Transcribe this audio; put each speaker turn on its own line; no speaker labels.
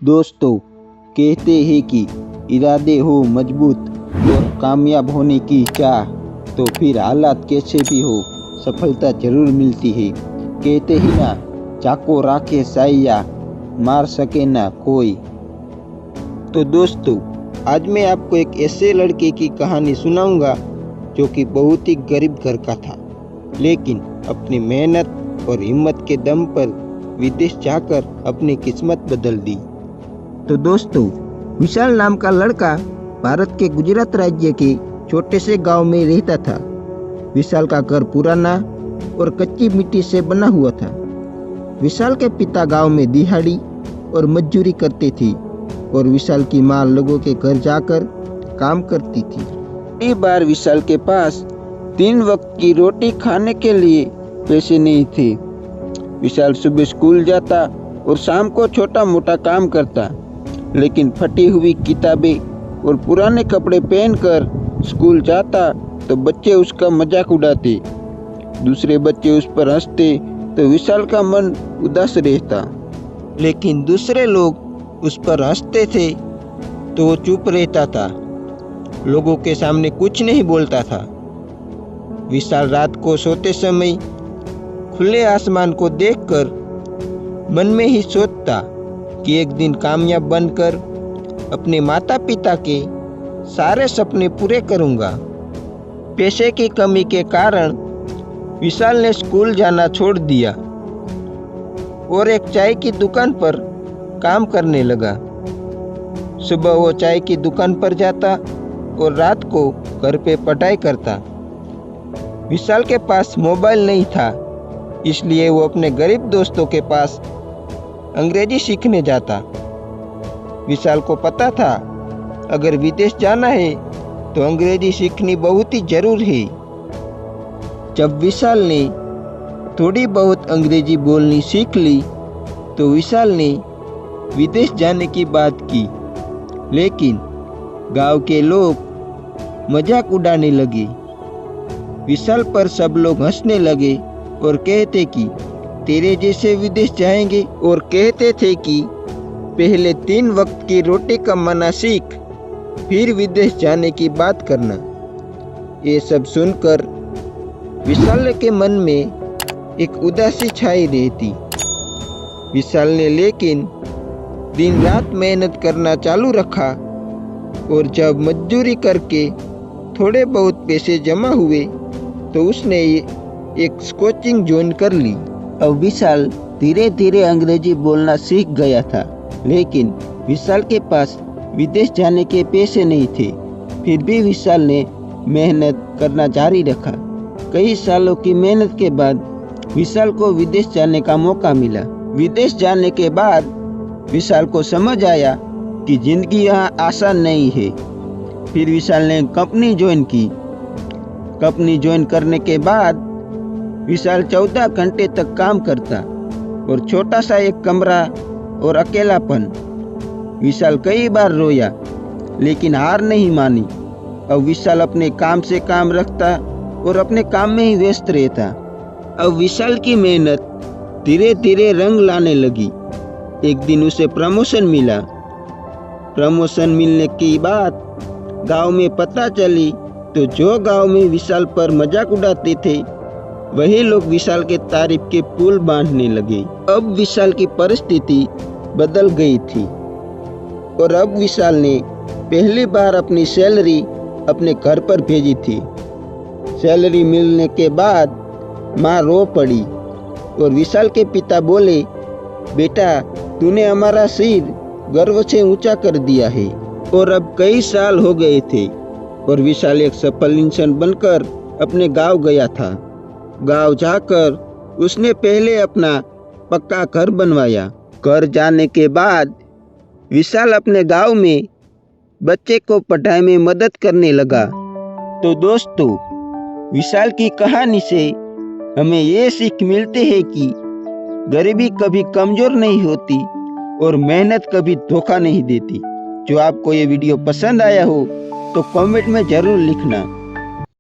दोस्तों, कहते हैं कि इरादे हो मजबूत और कामयाब होने की चाह तो फिर हालात कैसे भी हो सफलता जरूर मिलती है। कहते ही ना, चाको राखे साइया मार सके ना कोई। तो दोस्तों, आज मैं आपको एक ऐसे लड़के की कहानी सुनाऊंगा जो कि बहुत ही गरीब घर का था, लेकिन अपनी मेहनत और हिम्मत के दम पर विदेश जाकर अपनी किस्मत बदल दी। तो दोस्तों, विशाल नाम का लड़का भारत के गुजरात राज्य के छोटे से गांव में रहता था। विशाल का घर पुराना और कच्ची मिट्टी से बना हुआ था। विशाल के पिता गांव में दिहाड़ी और मजदूरी करते थे और विशाल की मां लोगों के घर जाकर काम करती थी। कई बार विशाल के पास 3 वक्त की रोटी खाने के लिए पैसे नहीं थे। विशाल सुबह स्कूल जाता और शाम को छोटा मोटा काम करता, लेकिन फटी हुई किताबें और पुराने कपड़े पहनकर स्कूल जाता तो बच्चे उसका मजाक उड़ाते। दूसरे बच्चे उस पर हंसते तो विशाल का मन उदास रहता, लेकिन दूसरे लोग उस पर हंसते थे तो वो चुप रहता था, लोगों के सामने कुछ नहीं बोलता था। विशाल रात को सोते समय खुले आसमान को देखकर मन में ही सोचता कि एक दिन कामयाब बनकर अपने माता पिता के सारे सपने पूरे करूंगा। पैसे की कमी के कारण विशाल ने स्कूल जाना छोड़ दिया और एक चाय की दुकान पर काम करने लगा। सुबह वो चाय की दुकान पर जाता और रात को घर पे पढ़ाई करता। विशाल के पास मोबाइल नहीं था, इसलिए वो अपने गरीब दोस्तों के पास अंग्रेजी सीखने जाता। विशाल को पता था अगर विदेश जाना है तो अंग्रेजी सीखनी बहुत ही जरूरी है। जब विशाल ने थोड़ी बहुत अंग्रेजी बोलनी सीख ली तो विशाल ने विदेश जाने की बात की, लेकिन गांव के लोग मजाक उड़ाने लगे। विशाल पर सब लोग हंसने लगे और कहते कि तेरे जैसे विदेश जाएंगे, और कहते थे कि पहले 3 वक्त की रोटी कमाना सीख, फिर विदेश जाने की बात करना। ये सब सुनकर विशाल के मन में एक उदासी छाई रहती। विशाल ने लेकिन दिन रात मेहनत करना चालू रखा और जब मजदूरी करके थोड़े बहुत पैसे जमा हुए तो उसने एक कोचिंग ज्वाइन कर ली। अब विशाल धीरे धीरे अंग्रेजी बोलना सीख गया था, लेकिन विशाल के पास विदेश जाने के पैसे नहीं थे। फिर भी विशाल ने मेहनत करना जारी रखा। कई सालों की मेहनत के बाद विशाल को विदेश जाने का मौका मिला। विदेश जाने के बाद विशाल को समझ आया कि जिंदगी यहाँ आसान नहीं है। फिर विशाल ने कंपनी ज्वाइन की। कंपनी ज्वाइन करने के बाद विशाल 14 घंटे तक काम करता और छोटा सा एक कमरा और अकेलापन। विशाल कई बार रोया, लेकिन हार नहीं मानी। अब विशाल अपने काम से काम रखता और अपने काम में ही व्यस्त रहता। अब विशाल की मेहनत धीरे धीरे रंग लाने लगी। एक दिन उसे प्रमोशन मिला। प्रमोशन मिलने की बात गांव में पता चली तो जो गांव में विशाल पर मजाक उड़ाते थे वही लोग विशाल के तारीफ के पुल बांधने लगे। अब विशाल की परिस्थिति बदल गई थी और अब विशाल ने पहली बार अपनी सैलरी अपने घर पर भेजी थी। सैलरी मिलने के बाद माँ रो पड़ी और विशाल के पिता बोले, बेटा तूने हमारा सिर गर्व से ऊंचा कर दिया है। और अब कई साल हो गए थे और विशाल एक सफल इंसान बनकर अपने गांव गया था। गांव जाकर उसने पहले अपना पक्का घर बनवाया। घर जाने के बाद विशाल अपने गांव में बच्चे को पढ़ाई में मदद करने लगा। तो दोस्तों, विशाल की कहानी से हमें ये सीख मिलती है कि गरीबी कभी कमजोर नहीं होती और मेहनत कभी धोखा नहीं देती। जो आपको ये वीडियो पसंद आया हो तो कमेंट में जरूर लिखना।